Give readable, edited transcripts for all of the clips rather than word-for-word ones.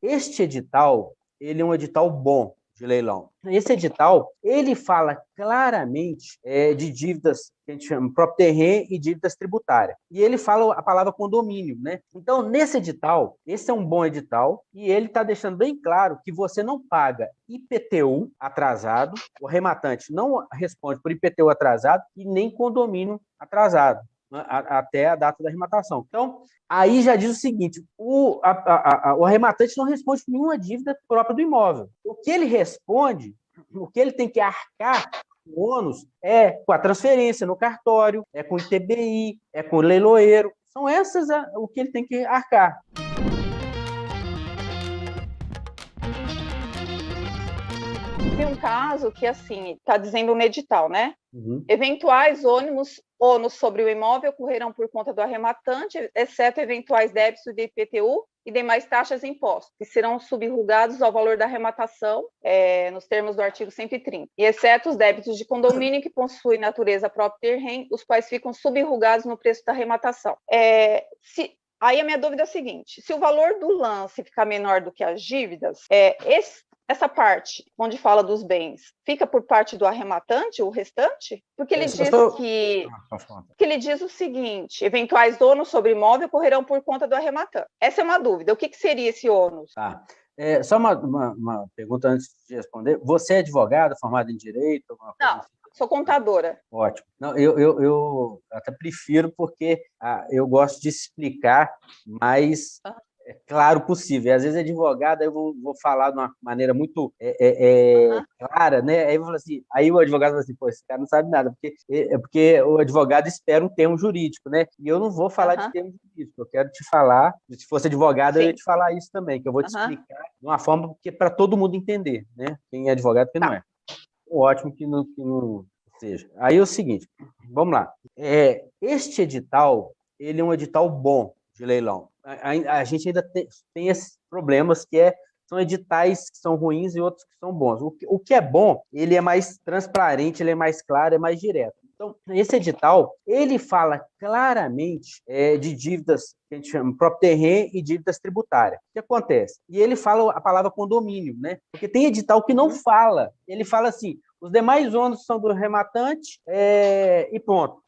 este edital, ele é um edital bom de leilão. Esse edital, ele fala claramente de dívidas que a gente chama próprio terreno e dívidas tributárias. E ele fala a palavra condomínio, né? Então, nesse edital, esse é um bom edital e ele está deixando bem claro que você não paga IPTU atrasado, o rematante não responde por IPTU atrasado e nem condomínio atrasado, né, até a data da arrematação. Então, aí já diz o seguinte, o arrematante não responde por nenhuma dívida própria do imóvel. O que ele responde, o que ele tem que arcar, o ônus, é com a transferência no cartório, é com o ITBI, é com o leiloeiro. São essas o que ele tem que arcar. Tem um caso que, assim, está dizendo no edital, né? Eventuais ônus sobre o imóvel ocorrerão por conta do arrematante, exceto eventuais débitos de IPTU e demais taxas e impostos, que serão subrogados ao valor da arrematação, nos termos do artigo 130, e exceto os débitos de condomínio que possuem natureza própria terreno, os quais ficam subrogados no preço da arrematação. Aí a minha dúvida é a seguinte, se o valor do lance ficar menor do que as dívidas, essa parte, onde fala dos bens, fica por parte do arrematante, o restante? Porque ele ele diz o seguinte, eventuais ônus sobre imóvel ocorrerão por conta do arrematante. Essa é uma dúvida. O que seria esse ônus? Tá. Só uma pergunta antes de responder. Você é advogada, formada em Direito? Não, sou contadora. Ótimo. Não, eu até prefiro porque eu gosto de explicar mais claro possível. E, às vezes, advogada, eu vou falar de uma maneira muito clara, né? Aí eu falo assim, aí o advogado fala assim, pô, esse cara não sabe nada, porque o advogado espera um termo jurídico, né? E eu não vou falar de termo jurídico, eu quero te falar, se fosse advogado, eu ia te falar isso também, que eu vou te explicar de uma forma que para todo mundo entender, né? Quem é advogado, quem não é. Ótimo que não seja. Aí é o seguinte, vamos lá. Este edital, ele é um edital bom de leilão. A gente ainda tem esses problemas que são editais que são ruins e outros que são bons. O que é bom, ele é mais transparente, ele é mais claro, é mais direto. Então, esse edital, ele fala claramente de dívidas que a gente chama próprio terreno e dívidas tributárias. O que acontece? E ele fala a palavra condomínio, né? Porque tem edital que não fala. Ele fala assim, os demais ônus são do rematante e pronto.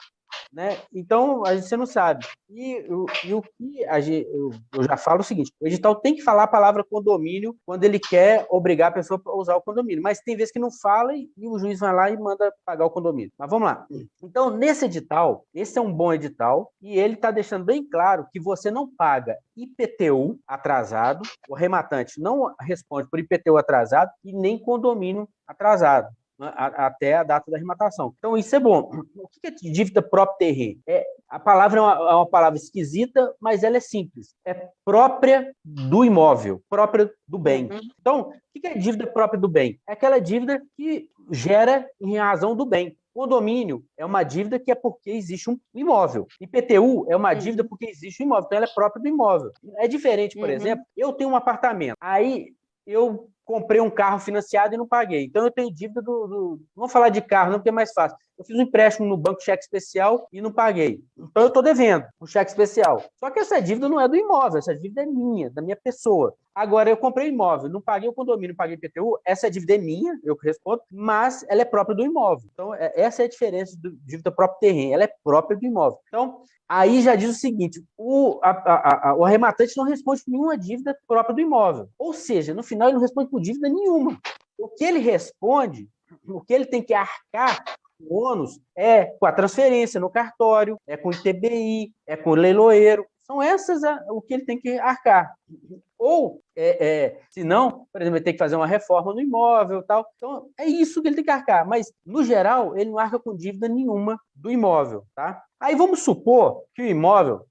Né? Então, a gente não sabe. E o que eu já falo o seguinte, o edital tem que falar a palavra condomínio quando ele quer obrigar a pessoa a usar o condomínio, mas tem vezes que não fala e o juiz vai lá e manda pagar o condomínio. Mas vamos lá. Então, nesse edital, esse é um bom edital e ele está deixando bem claro que você não paga IPTU atrasado, o rematante não responde por IPTU atrasado e nem condomínio atrasado até a data da arrematação. Então, isso é bom. O que é dívida própria terreno? A palavra é uma palavra esquisita, mas ela é simples. É própria do imóvel, própria do bem. Então, o que é dívida própria do bem? É aquela dívida que gera em razão do bem. Condomínio é uma dívida que é porque existe um imóvel. IPTU é uma dívida porque existe um imóvel, então ela é própria do imóvel. É diferente, por exemplo, eu tenho um apartamento, aí eu comprei um carro financiado e não paguei. Então, eu tenho dívida Não vou falar de carro, não, porque é mais fácil. Eu fiz um empréstimo no banco cheque especial e não paguei. Então, eu estou devendo um cheque especial. Só que essa dívida não é do imóvel, essa dívida é minha, da minha pessoa. Agora, eu comprei o imóvel, não paguei o condomínio, não paguei IPTU, essa dívida é minha, eu que respondo, mas ela é própria do imóvel. Então, essa é a diferença de dívida própria terreno, ela é própria do imóvel. Então, aí já diz o seguinte, o arrematante não responde por nenhuma dívida própria do imóvel. Ou seja, no final ele não responde por dívida nenhuma. O que ele responde, o que ele tem que arcar, o ônus, é com a transferência no cartório, é com o ITBI, é com o leiloeiro. São essas o que ele tem que arcar. Ou, se não, por exemplo, ele tem que fazer uma reforma no imóvel e tal. Então, é isso que ele tem que arcar. Mas, no geral, ele não arca com dívida nenhuma do imóvel, tá? Aí vamos supor que o imóvel,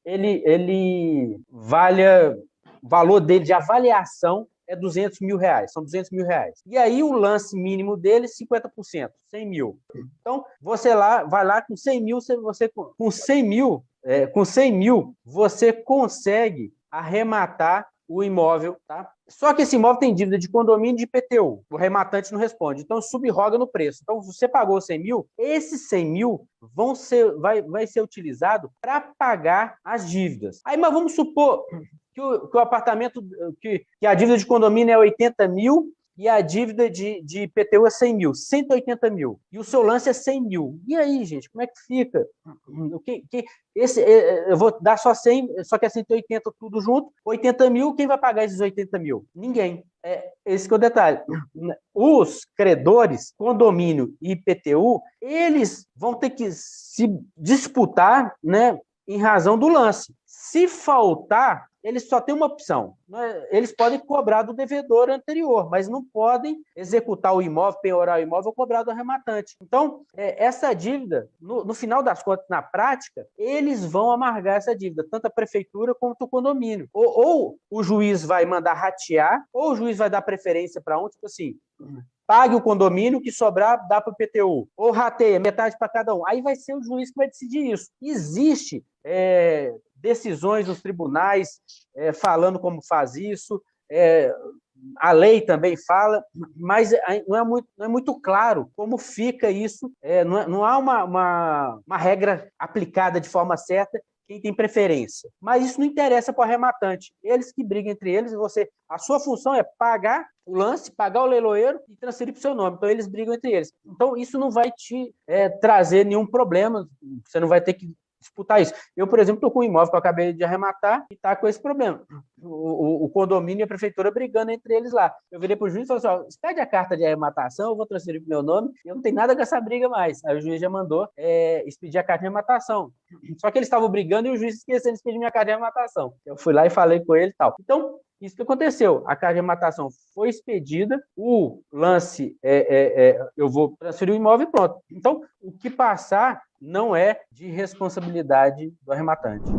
ele valha, o valor dele de avaliação é 200 mil reais, são 200 mil reais. E aí o lance mínimo dele é 50%, 100 mil. Então, você vai lá com 100 mil, com 100 mil, você consegue arrematar o imóvel, tá? Só que esse imóvel tem dívida de condomínio e de IPTU. O rematante não responde, então subroga no preço. Então, se você pagou 100 mil, esses 100 mil vai ser utilizado para pagar as dívidas. Aí, mas vamos supor que o apartamento, que a dívida de condomínio é 80 mil e a dívida de IPTU é 100 mil, 180 mil, e o seu lance é 100 mil. E aí, gente, como é que fica? Eu vou dar só 100, só que é 180 tudo junto, 80 mil, quem vai pagar esses 80 mil? Ninguém. Esse que é o detalhe. Os credores, condomínio e IPTU, eles vão ter que se disputar, né, em razão do lance. Se faltar, eles só têm uma opção. Eles podem cobrar do devedor anterior, mas não podem executar o imóvel, penhorar o imóvel ou cobrar do arrematante. Então, essa dívida, no final das contas, na prática, eles vão amargar essa dívida, tanto a prefeitura quanto o condomínio. Ou o juiz vai mandar ratear, ou o juiz vai dar preferência para um, tipo assim, pague o condomínio, que sobrar, dá para o IPTU. Ou rateia, metade para cada um. Aí vai ser o juiz que vai decidir isso. Existe decisões nos tribunais falando como faz isso, a lei também fala, mas não é muito claro como fica isso, não há uma regra aplicada de forma certa quem tem preferência. Mas isso não interessa para o arrematante. Eles que brigam entre eles, a sua função é pagar o lance, pagar o leiloeiro e transferir para o seu nome. Então, eles brigam entre eles. Então, isso não vai te trazer nenhum problema, você não vai ter que disputar isso. Eu, por exemplo, estou com um imóvel que eu acabei de arrematar e está com esse problema. O condomínio e a prefeitura brigando entre eles lá. Eu virei para o juiz e falei assim, expede a carta de arrematação, eu vou transferir para o meu nome, eu não tenho nada com essa briga mais. Aí o juiz já mandou expedir a carta de arrematação. Só que eles estavam brigando e o juiz esqueceu de expedir minha carta de arrematação. Eu fui lá e falei com ele e tal. Então, isso que aconteceu. A carta de arrematação foi expedida, o lance, eu vou transferir o imóvel e pronto. Então, o que passar não é de responsabilidade do arrematante.